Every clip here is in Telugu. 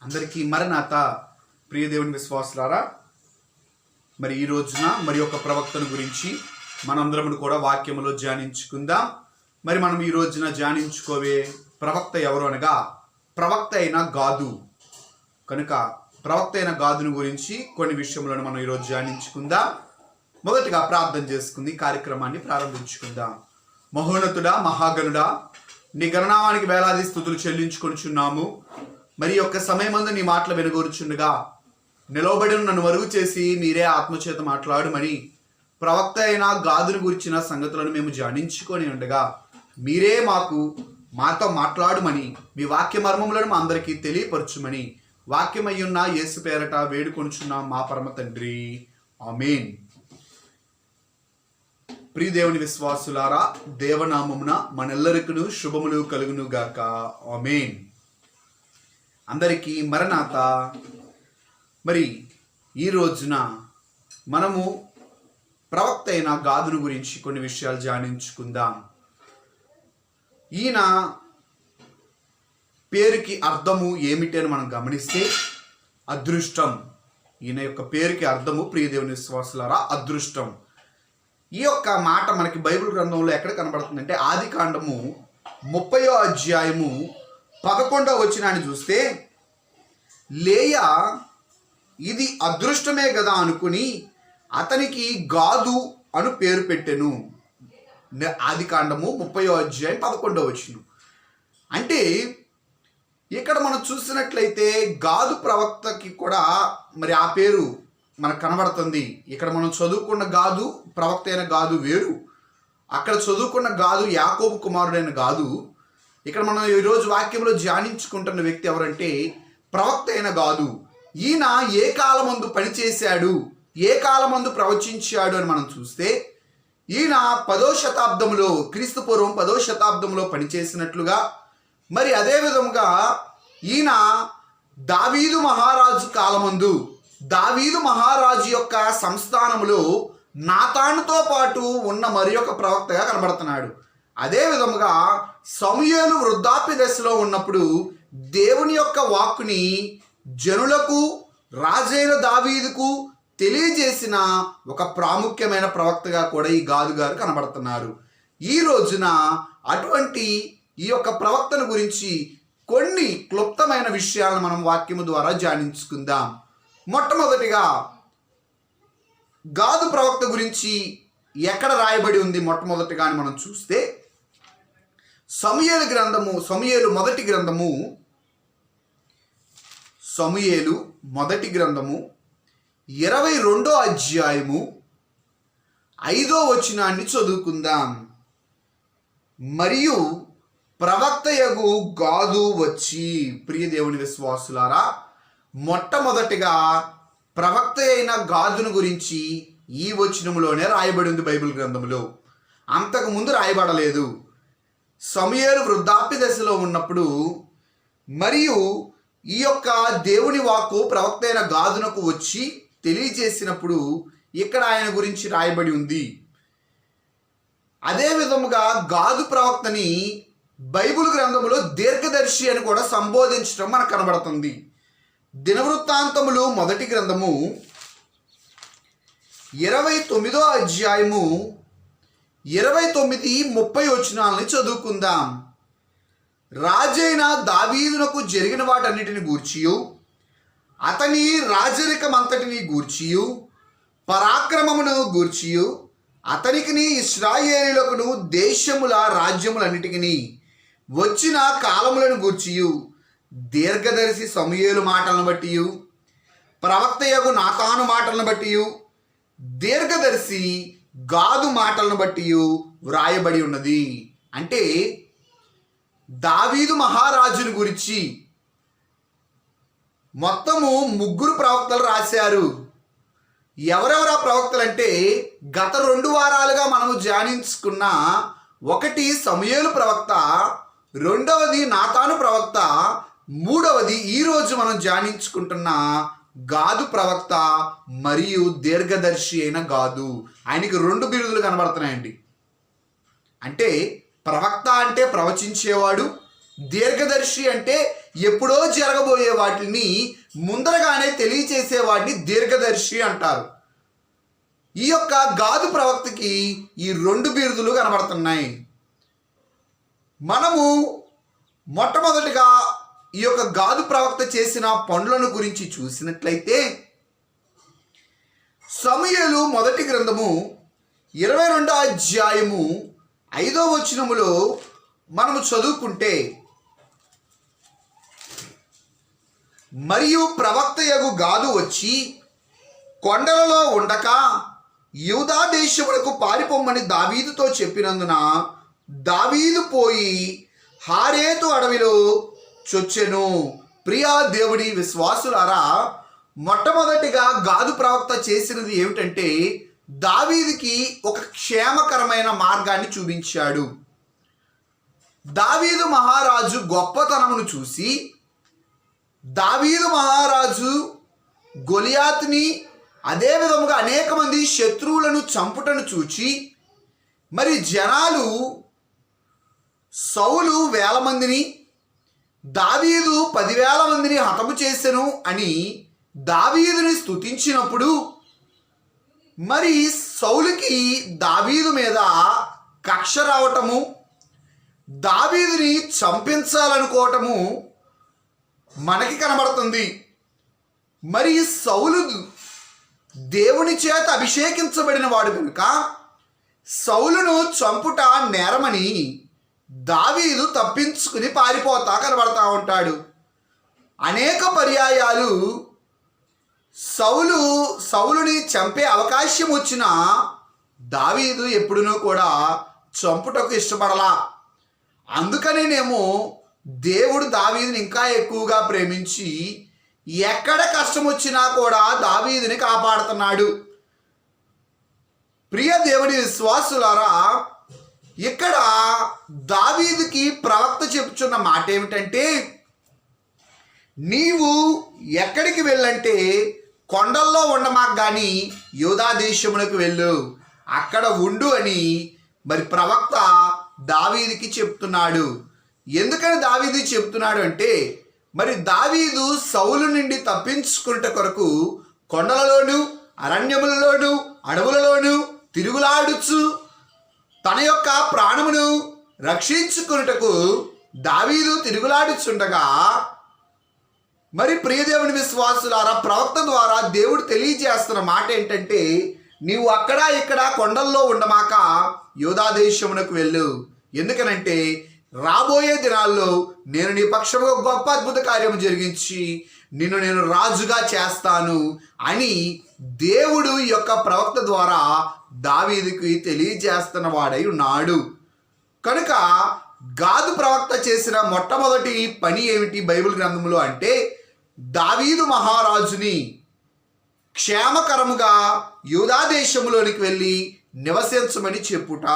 అందరికీ మరణాత ప్రియ దేవుని విశ్వాసులారా, మరి ఈ రోజున మరి ఒక ప్రవక్తను గురించి మనందరం కూడా వాక్యములో ధ్యానించుకుందాం. మరి మనం ఈ రోజున ధ్యానించుకోవే ప్రవక్త ఎవరు అనగా ప్రవక్త అయిన గాదు. కనుక ప్రవక్త అయిన గాదును గురించి కొన్ని విషయములను మనం ఈరోజు ధ్యానించుకుందాం. మొదటిగా ప్రార్థన చేసుకుని కార్యక్రమాన్ని ప్రారంభించుకుందాం. మహోన్నతుడా, మహాగణుడా, నీ గణనామానికి వేలాది స్తుతులు చెల్లించుకొనిచున్నాము. మరి యొక్క సమయమందు నీ మాటలు వెనుగోరుచుండగా నిలవబడిన నన్ను మరుగు చేసి మీరే ఆత్మచేత మాట్లాడమని ప్రవక్త అయిన గాదును గురించిన సంగతులను మేము ధ్యానించుకొని ఉండగా మీరే మాతో మాట్లాడమని మీ వాక్య మర్మములను మా అందరికీ తెలియపరచుమని వాక్యమయ్యున్న యేసు పేరట వేడుకొనుచున్న మా పరమ తండ్రి, ఆమేన్. ప్రియ దేవుని విశ్వాసులారా, దేవనామమున మనెల్లరికను శుభములు కలుగును గాక, ఆమేన్. అందరికీ మరణాత. మరి ఈ రోజున మనము ప్రవక్త అయిన గాదును గురించి కొన్ని విషయాలు ధ్యానించుకుందాం. ఈయన పేరుకి అర్థము ఏమిటి అని మనం గమనిస్తే అదృష్టం. ఈయన యొక్క పేరుకి అర్థము, ప్రియ దేవుని విశ్వాసులారా, అదృష్టం. ఈ యొక్క మాట మనకి బైబిల్ గ్రంథంలో ఎక్కడ కనబడుతుందంటే ఆదికాండము 30వ అధ్యాయము 11వ వచనాన్ని చూస్తే, లేయా ఇది అదృష్టమే కదా అనుకుని అతనికి గాదు అను పేరు పెట్టెను. ఆదికాండము 30వ అధ్యాయం 11వ వచనం. అంటే ఇక్కడ మనం చూసినట్లయితే గాదు ప్రవక్తకి కూడా మరి ఆ పేరు మనకు కనబడుతుంది. ఇక్కడ మనం చదువుకున్న గాదు, ప్రవక్త అయిన గాదు వేరు. అక్కడ చదువుకున్న గాదు యాకోబు కుమారుడైన గాదు. ఇక్కడ మనం ఈరోజు వాక్యంలో ధ్యానించుకుంటున్న వ్యక్తి ఎవరంటే ప్రవక్త అయిన గాదు. ఈయన ఏ కాలమందు పనిచేశాడు, ఏ కాలమందు ప్రవచించాడు అని మనం చూస్తే, ఈయన 10వ శతాబ్దంలో, క్రీస్తు పూర్వం 10వ శతాబ్దంలో పనిచేసినట్లుగా, మరి అదే విధంగా ఈయన దావీదు మహారాజు కాలమందు, దావీదు మహారాజు యొక్క సంస్థానములో నాతానుతో పాటు ఉన్న మరి ఒక ప్రవక్తగా కనబడుతున్నాడు. అదే విధముగా సమూయేలు వృద్ధాప్య దశలో ఉన్నప్పుడు దేవుని యొక్క వాక్కుని జనులకు, రాజైన దావీదుకు తెలియజేసిన ఒక ప్రాముఖ్యమైన ప్రవక్తగా కూడా ఈ గాదు గారు కనబడుతున్నారు. ఈ రోజున అటువంటి ఈ యొక్క ప్రవక్తను గురించి కొన్ని క్లుప్తమైన విషయాలను మనం వాక్యము ద్వారా ధ్యానించుకుందాం. మొట్టమొదటిగా గాదు ప్రవక్త గురించి ఎక్కడ రాయబడి ఉంది మొట్టమొదటిగా అని మనం చూస్తే, సమూయేలు మొదటి గ్రంథము 22వ అధ్యాయము 5వ వచనాన్ని చదువుకుందాం. మరియు ప్రవక్తయగు గాదు వచ్చి, ప్రియ దేవుని విశ్వాసులారా, మొట్టమొదటిగా ప్రవక్త అయిన గాదును గురించి ఈ వచనములోనే రాయబడి ఉంది బైబిల్ గ్రంథంలో. అంతకుముందు రాయబడలేదు. సమూయేలు వృద్ధాప్య దశలో ఉన్నప్పుడు మరియు ఈ యొక్క దేవుని వాక్కు ప్రవక్త అయిన గాదునకు వచ్చి తెలియజేసినప్పుడు ఇక్కడ ఆయన గురించి రాయబడి ఉంది. అదే విధముగా గాదు ప్రవక్తని బైబిల్ గ్రంథంలో దీర్ఘదర్శి అని కూడా సంబోధించడం మనకు కనబడుతుంది. దినవృత్తాంతములు మొదటి గ్రంథము 29వ అధ్యాయము 29-30 వచనాలని చదువుకుందాం. రాజైన దావీదునకు జరిగిన వాటన్నిటిని గూర్చియు, అతని రాజరికమంతటిని గూర్చియు, పరాక్రమమును గూర్చియు, అతనికిని ఇశ్రాయేలీయులకును దేశముల రాజ్యములన్నిటికిని వచ్చిన కాలములను గూర్చియు, దీర్ఘదర్శి సమూయేలు మాటలను బట్టియు, ప్రవక్తయగు నాతాను మాటలను బట్టియు, దీర్ఘదర్శి గాదు మాటలను బట్టియు వ్రాయబడి ఉన్నది. అంటే దావీదు మహారాజుని గురించి మొత్తము 3 ప్రవక్తలు రాశారు. ఎవరెవరు ఆ ప్రవక్తలు అంటే, గత 2 వారాలుగా మనము ధ్యానించుకున్న ఒకటి సమూయేలు ప్రవక్త, రెండవది నాతాను ప్రవక్త, మూడవది ఈరోజు మనం ధ్యానించుకుంటున్న గాదు ప్రవక్త మరియు దీర్ఘదర్శి అయిన గాదు. ఆయనకి 2 బిరుదులు కనబడుతున్నాయండి. అంటే ప్రవక్త అంటే ప్రవచించేవాడు, దీర్ఘదర్శి అంటే ఎప్పుడో జరగబోయే వాటిని ముందరగానే తెలియచేసే వాటిని దీర్ఘదర్శి అంటారు. ఈ యొక్క గాదు ప్రవక్తకి ఈ 2 బిరుదులు కనబడుతున్నాయి. మనము మొట్టమొదటిగా ఈ యొక్క గాదు ప్రవక్త చేసిన పనులను గురించి చూసినట్లయితే సమూయేలు మొదటి గ్రంథము 22వ అధ్యాయము 5వ వచనములో మనము చదువుకుంటే, మరియు ప్రవక్తయగు గాదు వచ్చి కొండలలో ఉండక యూదా దేశములకు పారిపోమ్మని దావీదుతో చెప్పినందున దావీదు పోయి హారేతు అడవిలో చొచ్చెను. ప్రియా దేవుడి విశ్వాసులారా, మొట్టమొదటిగా గాదు ప్రవక్త చేసినది ఏమిటంటే దావీదుకి ఒక క్షేమకరమైన మార్గాన్ని చూపించాడు. దావీదు మహారాజు గొప్పతనమును చూసి దావీదు మహారాజు గొలియాతుని అదే విధముగా అనేక మంది శత్రువులను చంపుటను చూచి మరి జనాలు సౌలు 1000 మందిని దావీదు 10,000 మందిని హతము చేసెను అని దావీదుని స్తుతించినప్పుడు మరి సౌలుకి దావీదు మీద కక్ష రావటము, దావీదుని చంపించాలనుకోవటము మనకి కనబడుతుంది. మరి సౌలు దేవుని చేత అభిషేకించబడిన వాడు కనుక సౌలును చంపుట నేరమని దావీదు తప్పించుకుని పారిపోతా కనబడతా ఉంటాడు. అనేక పర్యాయాలు సౌలుని చంపే అవకాశం వచ్చినా దావీదు ఎప్పుడునూ కూడా చంపుటకు ఇష్టపడలా. అందుకనేనేమో దేవుడు దావీదుని ఇంకా ఎక్కువగా ప్రేమించి ఎక్కడ కష్టం వచ్చినా కూడా దావీదుని కాపాడుతున్నాడు. ప్రియ దేవుడి విశ్వాసులారా, ఇక్కడ దావీదుకి ప్రవక్త చెప్పుచున్న మాట ఏమిటంటే, నీవు ఎక్కడికి వెళ్ళంటే కొండల్లో ఉండమాకు కానీ యూదా దేశమునకు వెళ్ళు, అక్కడ ఉండు అని మరి ప్రవక్త దావీదుకి చెప్తున్నాడు. ఎందుకని దావీదు చెప్తున్నాడు అంటే, మరి దావీదు సౌలు నుండి తప్పించుకున్నట కొరకు కొండలలోను అరణ్యములలోను అడవులలోను తిరుగులాడుచు తన యొక్క ప్రాణమును రక్షించుకున్నటకు దావీదు తిరుగులాడుచుండగా మరి ప్రియదేవుని విశ్వాసులారా, ప్రవక్త ద్వారా దేవుడు తెలియజేస్తున్న మాట ఏంటంటే, నీవు అక్కడ ఇక్కడ కొండల్లో ఉండమాక యూదా దేశమునకు వెళ్ళు. ఎందుకనంటే రాబోయే దినాల్లో నేను నీ పక్షముగా గొప్ప అద్భుత కార్యము జరిగించి నిన్ను నేను రాజుగా చేస్తాను అని దేవుడు ఈ యొక్క ప్రవక్త ద్వారా దావీదుకి తెలియజేస్తున్న వాడై ఉన్నాడు. కనుక గాదు ప్రవక్త చేసిన మొట్టమొదటి పని ఏమిటి బైబిల్ గ్రంథంలో అంటే, దావీదు మహారాజుని క్షేమకరముగా యూదా దేశంలోనికి వెళ్ళి నివసించమని చెప్పుట.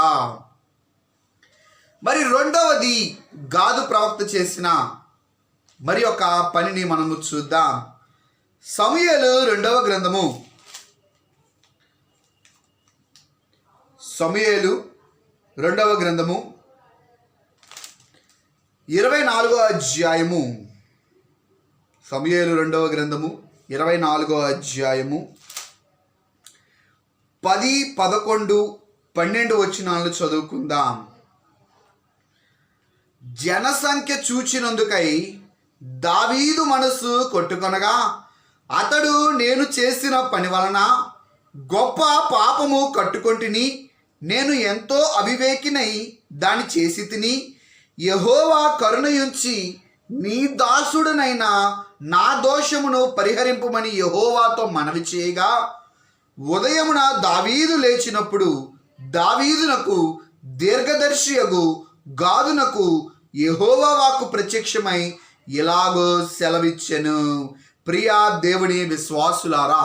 మరి రెండవది గాదు ప్రవక్త చేసిన మరి ఒక పనిని మనము చూద్దాం. సమూయేలు 2వ గ్రంథము 24వ అధ్యాయము. సమూయేలు 2వ గ్రంథము 24వ అధ్యాయము 10, 11, 12 వచనాలను చదువుకుందాం. జనసంఖ్య చూచినందుకై దావీదు మనసు కొట్టుకొనగా అతడు, నేను చేసిన పని వలన గొప్ప పాపము కట్టుకొంటిని, నేను ఎంతో అవివేకినై దాన్ని చేసి తిని, యెహోవా కరుణయుంచి నీ దాసుడనైన నా దోషమును పరిహరింపమని యెహోవాతో మనవి చేయగా, ఉదయమున దావీదు లేచినప్పుడు దావీదునకు దీర్ఘదర్శియగు గాదునకు యెహోవా వాక్కు ప్రత్యక్షమై ఇలాగో సెలవిచ్చెను. ప్రియా దేవుని విశ్వాసులారా,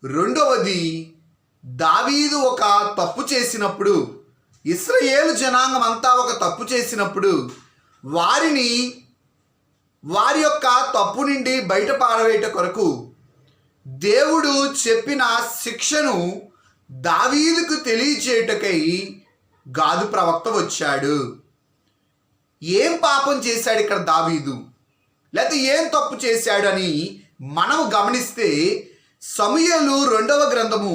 రెండవది దావీదు ఒక తప్పు చేసినప్పుడు, ఇశ్రాయేలు జనాంగం అంతా ఒక తప్పు చేసినప్పుడు వారి యొక్క తప్పు నుండి బయట పారవేయట కొరకు దేవుడు చెప్పిన శిక్షను దావీదుకు తెలియచేయుటకై గాదు ప్రవక్త వచ్చాడు. ఏం పాపం చేశాడు ఇక్కడ దావీదు, లేకపోతే ఏం తప్పు చేశాడు అని మనము గమనిస్తే సమూయేలు 2వ గ్రంథము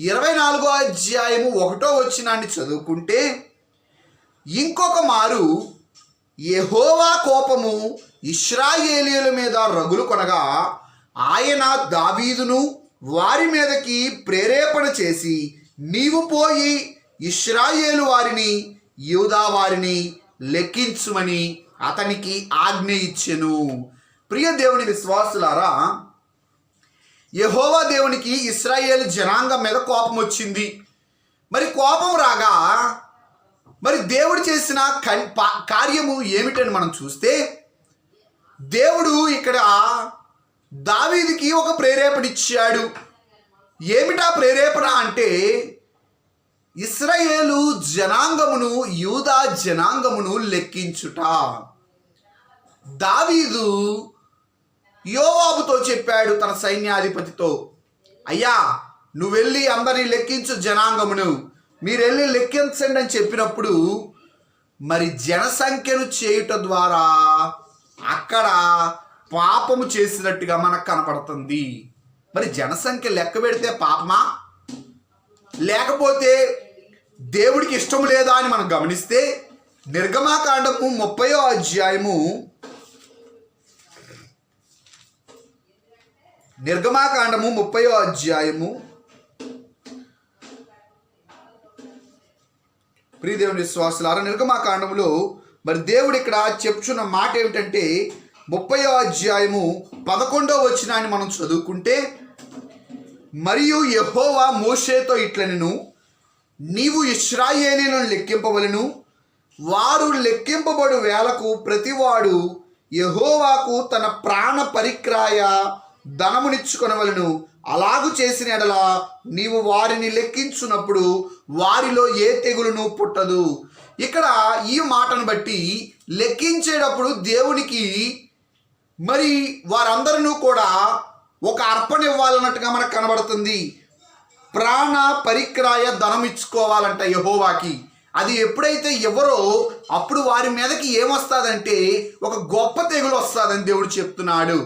24వ అధ్యాయము 1వ వచనాన్ని చదువుకుంటే, ఇంకొక మారు యెహోవా కోపము ఇశ్రాయేలీయుల మీద రగులు కొనగా ఆయన దావీదును వారి మీదకి ప్రేరేపణ చేసి, నీవు పోయి ఇశ్రాయేలు వారిని యూదా వారిని లెక్కించుమని అతనికి ఆజ్ఞ ఇచ్చెను. ప్రియ దేవుని విశ్వాసులారా, యెహోవా దేవునికి ఇశ్రాయేలు జనాంగం మీద కోపం వచ్చింది. మరి కోపం రాగా మరి దేవుడు చేసిన కార్యము ఏమిటని మనం చూస్తే, దేవుడు ఇక్కడ దావీదుకి ఒక ప్రేరేపణ ఇచ్చాడు. ఏమిటా ప్రేరేపణ అంటే, ఇశ్రాయేలు జనాంగమును యూదా జనాంగమును లెక్కించుట. దావీదు యోవాబుతో చెప్పాడు, తన సైన్యాధిపతితో, అయ్యా నువ్వు వెళ్ళి అందరినీ లెక్కించు జనాంగమును, మీరు వెళ్ళి లెక్కించండి అని చెప్పినప్పుడు మరి జనసంఖ్యను చేయుట ద్వారా అక్కడ పాపము చేసినట్టుగా మనకు కనపడుతుంది. మరి జనసంఖ్య లెక్క పెడితే పాపమా, లేకపోతే దేవుడికి ఇష్టం లేదా అని మనం గమనిస్తే, నిర్గమాకాండము 30వ అధ్యాయము 30వ అధ్యాయము ప్రియదేవుని విశ్వాసులారా, నిర్గమాకాండములో మరి దేవుడు ఇక్కడ చెప్తున్న మాట ఏమిటంటే, 30వ అధ్యాయము 11వ వచనాన్ని మనం చదువుకుంటే, మరియు యెహోవా మోషేతో ఇట్లనెను, నీవు ఇశ్రాయేలీయులను లెక్కింపవలెను, వారు లెక్కింపబడు వేలకు ప్రతివాడు యెహోవాకు తన ప్రాణ పరిక్రాయ ధనమునిచ్చుకొనవలెను. అలాగు చేసిన ఎడల నీవు వారిని లెక్కించున్నప్పుడు వారిలో ఏ తెగులును పుట్టదు. ఇక్కడ ఈ మాటను బట్టి లెక్కించేటప్పుడు దేవునికి మరి వారందరూ కూడా ఒక అర్పణ ఇవ్వాలన్నట్టుగా మనకు కనబడుతుంది. ప్రాణ పరిక్రాయ ధనం ఇచ్చుకోవాలంట యెహోవాకి. అది ఎప్పుడైతే ఎవరో అప్పుడు వారి మీదకి ఏమొస్తుందంటే ఒక గొప్ప తెగులు వస్తుందని దేవుడు చెప్తున్నాడు.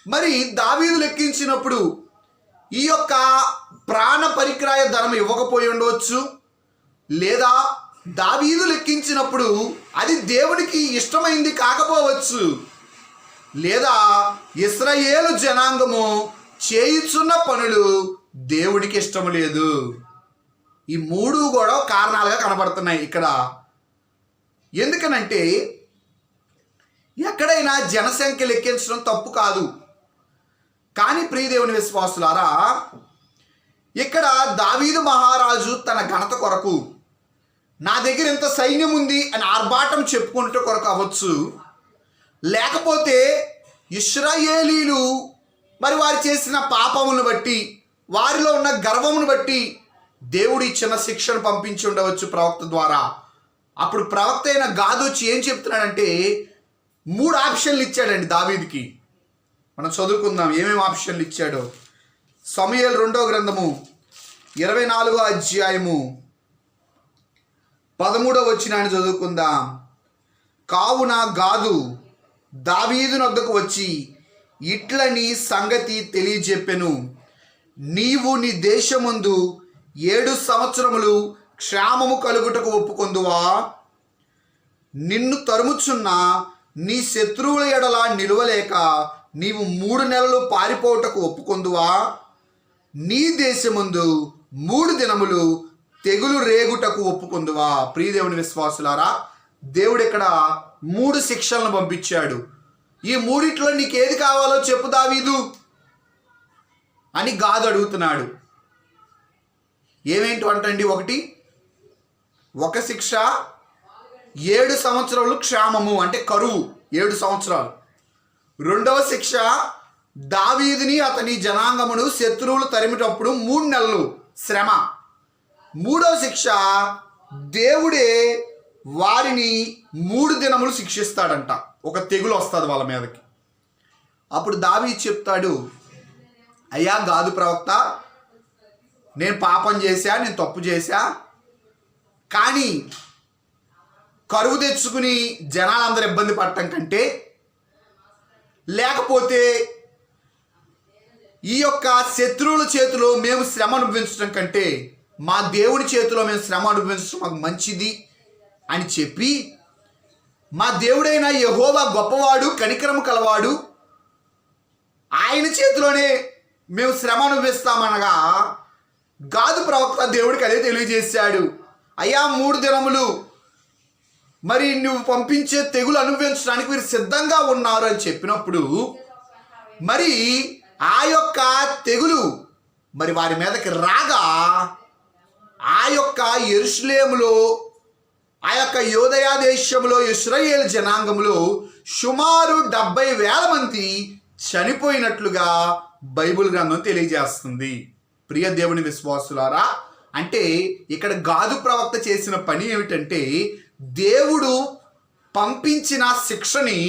మరి దావీదు లెక్కించినప్పుడు ఈ యొక్క ప్రాణ పరిక్రాయ ధనం ఇవ్వకపోయి ఉండవచ్చు, లేదా దావీదు లెక్కించినప్పుడు అది దేవుడికి ఇష్టమైంది కాకపోవచ్చు, లేదా ఇశ్రాయేలు జనాంగము చేయుచున్న పనులు దేవుడికి ఇష్టం లేదు. ఈ మూడు కూడా కారణాలుగా కనబడుతున్నాయి ఇక్కడ. ఎందుకనంటే ఎక్కడైనా జనసంఖ్య లెక్కించడం తప్పు కాదు, కానీ ప్రియదేవుని విశ్వాసులారా, ఇక్కడ దావీదు మహారాజు తన ఘనత కొరకు, నా దగ్గర ఎంత సైన్యం ఉంది అని ఆర్భాటం చెప్పుకుంటే కొరకు అవ్వచ్చు, లేకపోతే ఇశ్రాయేలీలు మరి వారు చేసిన పాపములను బట్టి, వారిలో ఉన్న గర్వమును బట్టి దేవుడు ఇచ్చిన శిక్షను పంపించి ఉండవచ్చు ప్రవక్త ద్వారా. అప్పుడు ప్రవక్త అయిన గాదు వచ్చి ఏం చెప్తున్నాడంటే 3 ఆప్షన్లు ఇచ్చాడండి దావీదుకి. మనం చదువుకుందాం ఏమేమి ఆప్షన్లు ఇచ్చాడో. సమూయేలు 2వ గ్రంథము 24వ అధ్యాయము 13వ వచనాన్ని చదువుకుందాం. కావున గాదు దావీదు వద్దకు వచ్చి ఇట్ల నీ సంగతి తెలియజెప్పెను, నీవు నీ దేశమందు 7 సంవత్సరములు క్షేమము కలుగుటకు ఒప్పుకొందువా? నిన్ను తరుముచున్న నీ శత్రువుల ఎడల నిలువలేక నీవు 3 నెలలు పారిపోవుటకు ఒప్పుకొందువా? నీ దేశమందు 3 దినములు తెగులు రేగుటకు ఒప్పుకొందువా? ప్రియదేవుని విశ్వాసులారా, దేవుడు ఇక్కడ 3 శిక్షలను పంపించాడు. ఈ 3 నీకు ఏది కావాలో చెప్పు దావీదు అని గాదు అడుగుతున్నాడు. ఏమేంటి అంటండి, ఒక శిక్ష 7 సంవత్సరాలు క్షేమము అంటే కరువు 7 సంవత్సరాలు. 2వ శిక్ష దావీదుని అతని జనాంగమును శత్రువులు తరిమినప్పుడు 3 నెలలు శ్రమ. 3వ శిక్ష దేవుడే వారిని 3 దినములు శిక్షిస్తాడంట, ఒక తెగులు వస్తుంది వాళ్ళ మీదకి. అప్పుడు దావీదు చెప్తాడు, అయ్యా గాదు ప్రవక్త, నేను పాపం చేశా, నేను తప్పు చేశా, కానీ కరువు తెచ్చుకుని జనాలందరూ ఇబ్బంది పడటం కంటే, లేకపోతే ఈ యొక్క శత్రువుల చేతిలో మేము శ్రమ అనుభవించడం కంటే మా దేవుని చేతిలో మేము శ్రమ అనుభవించడం మాకు మంచిది అని చెప్పి, మా దేవుడైన యెహోవా గొప్పవాడు, కనికరము కలవాడు, ఆయన చేతిలోనే మేము శ్రమ అనుభవిస్తామనగా గాదు ప్రవక్త దేవుడికి అదే తెలియజేశాడు. అయ్యా 3 దినములు మరి నువ్వు పంపించే తెగులు అనుభవించడానికి మీరు సిద్ధంగా ఉన్నారు అని చెప్పినప్పుడు, మరి ఆ యొక్క తెగులు మరి వారి మీదకి రాగా ఆ యొక్క యెరూషలేములో, ఆ యొక్క యోదయ దేశంలో, ఇశ్రాయేలు జనాంగంలో సుమారు 70,000 మంది చనిపోయినట్లుగా బైబిల్ గ్రంథం తెలియజేస్తుంది. ప్రియ దేవుని విశ్వాసులారా, అంటే ఇక్కడ గాదు ప్రవక్త చేసిన పని ఏమిటంటే, దేవుడు పంపించిన శిక్షని,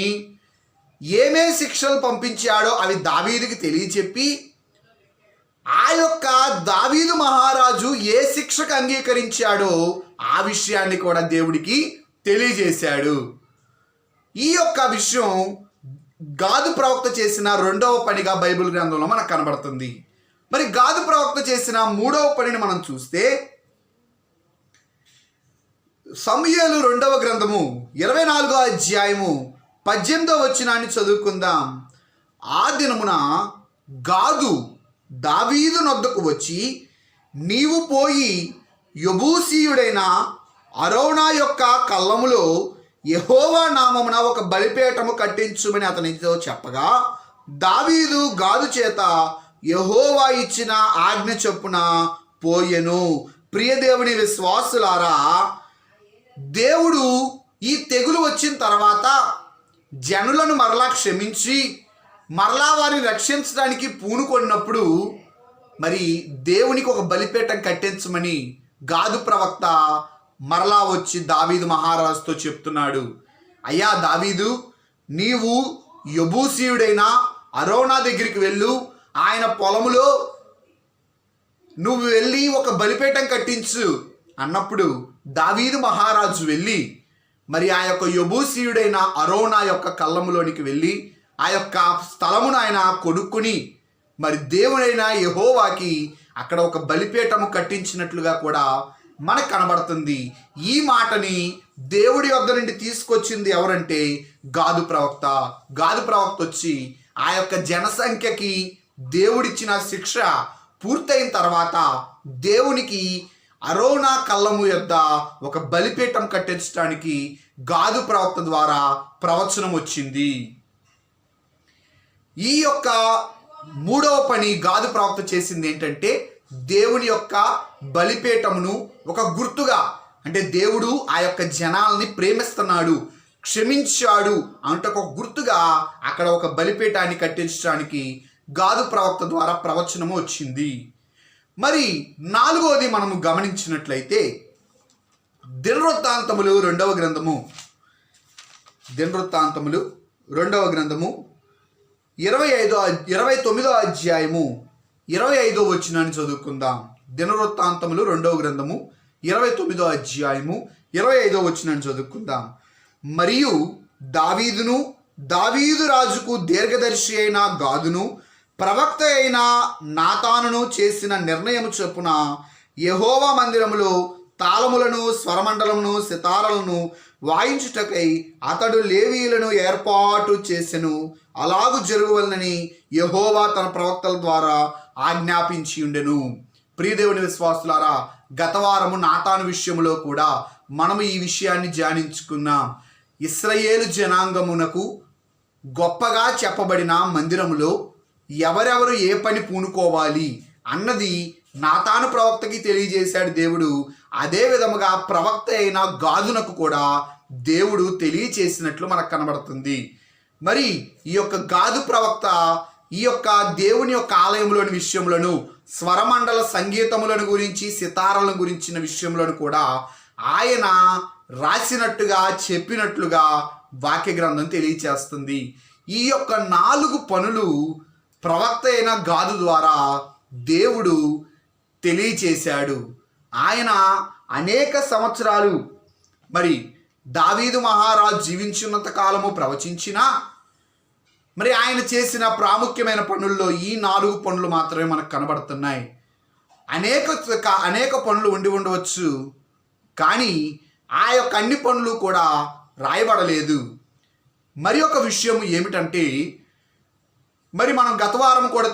ఏమే శిక్షలు పంపించాడో అవి దావీదుకి తెలియచెప్పి, ఆ యొక్క దావీదు మహారాజు ఏ శిక్షకు అంగీకరించాడో ఆ విషయాన్ని కూడా దేవుడికి తెలియజేశాడు. ఈ యొక్క విషయం గాదు ప్రవక్త చేసిన 2వ పనిగా బైబిల్ గ్రంథంలో మనకు కనబడుతుంది. మరి గాదు ప్రవక్త చేసిన 3వ పనిని మనం చూస్తే, సమూయేలు 2వ గ్రంథము 24వ అధ్యాయము 18వ వచనాన్ని చదువుకుందాం. ఆ దినమున గాదు దావీదు నొద్దకు వచ్చి, నీవు పోయి యెబూసీయుడైన అరౌనా యొక్క కళ్ళములో యెహోవా నామమున ఒక బలిపీఠము కట్టించుమని అతనితో చెప్పగా, దావీదు గాదు చేత యెహోవా ఇచ్చిన ఆజ్ఞ చొప్పున పోయెను. ప్రియదేవుని విశ్వాసులారా, దేవుడు ఈ తెగులు వచ్చిన తర్వాత జనులను మరలా క్షమించి మరలా వారిని రక్షించడానికి పూనుకొన్నప్పుడు, మరి దేవునికి ఒక బలిపీఠం కట్టించమని గాదు ప్రవక్త మరలా వచ్చి దావీదు మహారాజుతో చెప్తున్నాడు. అయ్యా దావీదు, నీవు యెబూసీయుడైన అరౌనా దగ్గరికి వెళ్ళు, ఆయన పొలములో నువ్వు వెళ్ళి ఒక బలిపీఠం కట్టించు అన్నప్పుడు దావీదు మహారాజు వెళ్ళి మరి ఆ యొక్క యెబూసీయుడైన అరౌనా యొక్క కళ్ళములోనికి వెళ్ళి ఆ యొక్క స్థలమును ఆయన కొనుక్కుని మరి దేవుడైన యెహోవాకి అక్కడ ఒక బలిపీఠము కట్టించినట్లుగా కూడా మనకు కనబడుతుంది. ఈ మాటని దేవుడి వద్ద నుండి తీసుకొచ్చింది ఎవరంటే గాదు ప్రవక్త. గాదు ప్రవక్త వచ్చి ఆ యొక్క జనసంఖ్యకి దేవుడిచ్చిన శిక్ష పూర్తయిన తర్వాత దేవునికి అరౌనా కళ్ళము యొద్ద ఒక బలిపీఠం కట్టించడానికి గాదు ప్రవక్త ద్వారా ప్రవచనం వచ్చింది. ఈ యొక్క 3వ పని గాదు ప్రవక్త చేసింది ఏంటంటే, దేవుని యొక్క బలిపీఠమును ఒక గుర్తుగా, అంటే దేవుడు ఆ యొక్క జనాల్ని ప్రేమిస్తున్నాడు, క్షమించాడు అంటే ఒక గుర్తుగా అక్కడ ఒక బలిపీఠాన్ని కట్టించడానికి గాదు ప్రవక్త ద్వారా ప్రవచనము వచ్చింది. మరి 4వది మనము గమనించినట్లయితే దినవృత్తాంతములు 2వ గ్రంథము 29వ అధ్యాయము 25వ వచనాన్ని చదువుకుందాం. దినవృత్తాంతములు 2వ గ్రంథము 29వ అధ్యాయము 25వ వచనాన్ని చదువుకుందాం. మరియు దావీదు రాజుకు దీర్ఘదర్శి అయిన గాదును ప్రవక్త అయిన నాతానును చేసిన నిర్ణయము చొప్పున యెహోవా మందిరములో తాళములను, స్వరమండలమును, సితారలను వాయించుటకై అతడు లేవీయులను ఏర్పాటు చేసెను. అలాగు జరుగువలనని యెహోవా తన ప్రవక్తల ద్వారా ఆజ్ఞాపించి ఉండెను. ప్రియదేవుని విశ్వాసులారా, గత వారము నాతాను విషయంలో కూడా మనము ఈ విషయాన్ని ధ్యానించుకున్నాం. ఇశ్రాయేలు జనాంగమునకు గొప్పగా చెప్పబడిన మందిరములో ఎవరెవరు ఏ పని పూనుకోవాలి అన్నది నాతాను ప్రవక్తకి తెలియజేశాడు దేవుడు. అదే విధముగా ప్రవక్త అయిన గాదునకు కూడా దేవుడు తెలియచేసినట్లు మనకు కనబడుతుంది. మరి ఈ యొక్క గాదు ప్రవక్త ఈ యొక్క దేవుని యొక్క ఆలయంలోని విషయములను, స్వరమండల సంగీతములను గురించి, సితారలను గురించిన విషయములను కూడా ఆయన రాసినట్టుగా, చెప్పినట్లుగా వాక్య గ్రంథం తెలియచేస్తుంది. ఈ యొక్క 4 పనులు ప్రవక్త అయిన గాదు ద్వారా దేవుడు తెలియచేశాడు. ఆయన అనేక సంవత్సరాలు మరి దావీదు మహారాజు జీవించున్నంత కాలము ప్రవచించినా మరి ఆయన చేసిన ప్రాముఖ్యమైన పనుల్లో ఈ 4 పనులు మాత్రమే మనకు కనబడుతున్నాయి. అనేక పనులు ఉండి ఉండవచ్చు, కానీ ఆ యొక్క అన్ని పనులు కూడా రాయబడలేదు. మరి ఒక విషయం ఏమిటంటే, మరి మనం గత వారం కూడా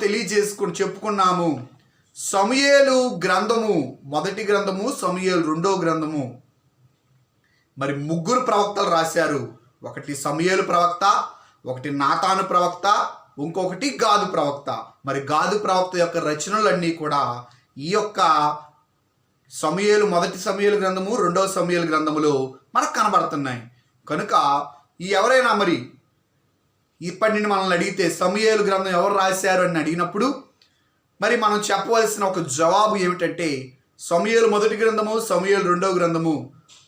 చెప్పుకున్నాము, సమూయేలు గ్రంథము మొదటి గ్రంథము, సమూయేలు 2వ గ్రంథము మరి 3 ప్రవక్తలు రాశారు. ఒకటి సమూయేలు ప్రవక్త, ఒకటి నాతాను ప్రవక్త, ఇంకొకటి గాదు ప్రవక్త. మరి గాదు ప్రవక్త యొక్క రచనలన్నీ కూడా ఈ యొక్క మొదటి సమూయేలు గ్రంథము, 2వ సమూయేలు గ్రంథములో మనకు కనబడుతున్నాయి. కనుక ఎవరైనా మరి ఇప్పటి నుండి మనల్ని అడిగితే సమూయేలు గ్రంథం ఎవరు రాశారు అని అడిగినప్పుడు మరి మనం చెప్పవలసిన ఒక జవాబు ఏమిటంటే, సమూయేలు మొదటి గ్రంథము, సమూయేలు 2వ గ్రంథము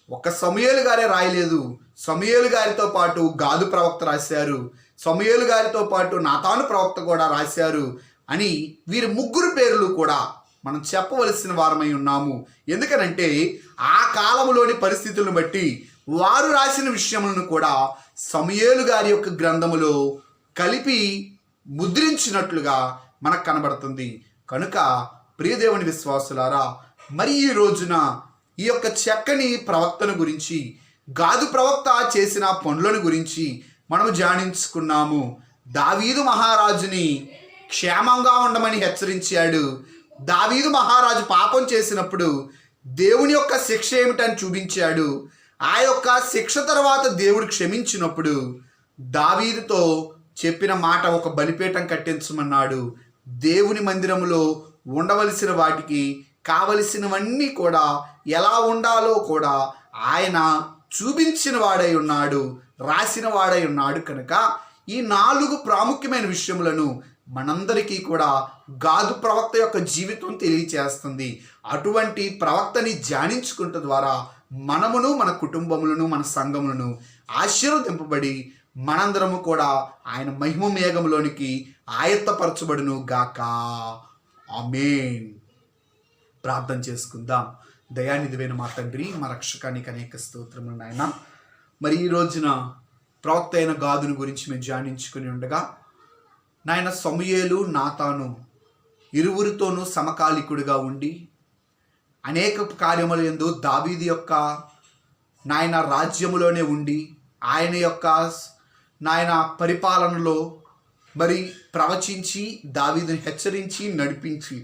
ఒక సమూయేలు గారే రాయలేదు. సమూయేలు గారితో పాటు గాదు ప్రవక్త రాశారు, సమూయేలు గారితో పాటు నాతాను ప్రవక్త కూడా రాశారు అని వీరి 3 పేర్లు కూడా మనం చెప్పవలసిన వారమై ఉన్నాము. ఎందుకనంటే ఆ కాలంలోని పరిస్థితులను బట్టి వారు రాసిన విషయములను కూడా సమూయేలు గారి యొక్క గ్రంథములో కలిపి ముద్రించినట్లుగా మనకు కనబడుతుంది. కనుక ప్రియదేవుని విశ్వాసులారా, మరి ఈ రోజున ఈ యొక్క చక్కని ప్రవక్తను గురించి, గాదు ప్రవక్త చేసిన పనులను గురించి మనము ధ్యానించుకున్నాము. దావీదు మహారాజుని క్షేమంగా ఉండమని హెచ్చరించాడు. దావీదు మహారాజు పాపం చేసినప్పుడు దేవుని యొక్క శిక్ష ఏమిటని చూపించాడు. ఆ యొక్క శిక్ష తర్వాత దేవుడు క్షమించినప్పుడు దావీదుతో చెప్పిన మాట, ఒక బలిపీఠం కట్టించమన్నాడు. దేవుని మందిరములో ఉండవలసిన వాటికి కావలసినవన్నీ కూడా ఎలా ఉండాలో కూడా ఆయన చూపించిన వాడై ఉన్నాడు, రాసిన వాడై ఉన్నాడు. కనుక ఈ 4 ప్రాముఖ్యమైన విషయములను మనందరికీ కూడా గాదు ప్రవక్త యొక్క జీవితం తెలియచేస్తుంది. అటువంటి ప్రవక్తని ధ్యానించుకుంట ద్వారా మనమును, మన కుటుంబములను, మన సంఘములను ఆశీర్వదింపబడి మనందరము కూడా ఆయన మహిమ మేఘంలోనికి ఆయత్తపరచబడును గాక. ఆమేన్. ప్రార్థన చేసుకుందాం. దయానిధివైన మా తండ్రి, మా రక్షకానికి అనేక స్తోత్రములు నాయన. మరి ఈ రోజున ప్రవక్త అయిన గాదును గురించి మేము ధ్యానించుకుని ఉండగా నాయన, సమూయేలు, నాతాను ఇరువురితోనూ సమకాలికుడిగా ఉండి అనేక కార్యముల యందు దావీదు యొక్క నాయన రాజ్యములోనే ఉండి ఆయన యొక్క నాయన పరిపాలనలో మరి ప్రవచించి దావీదుని హెచ్చరించి నడిపించి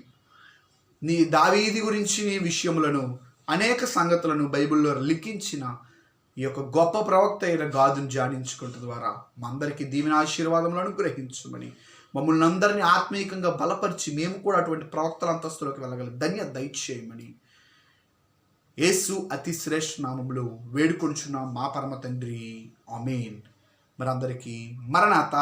దావీదు గురించి విషయములను అనేక సంగతులను బైబిల్లో లిఖించిన ఈ యొక్క గొప్ప ప్రవక్త అయిన గాదును ధ్యానించుకుంట ద్వారా మా అందరికీ దీవెన ఆశీర్వాదములను గ్రహించమని, మమ్మల్ని అందరినీ ఆత్మీయంగా బలపరిచి మేము కూడా అటువంటి ప్రవక్తల అంతస్తులోకి వెళ్ళగల దయచేయమని యేసు అతి శ్రేష్ఠ నామములో వేడుకొంచున్నాం మా పరమ తండ్రి. ఆమేన్. మరందరికీ మరణాత.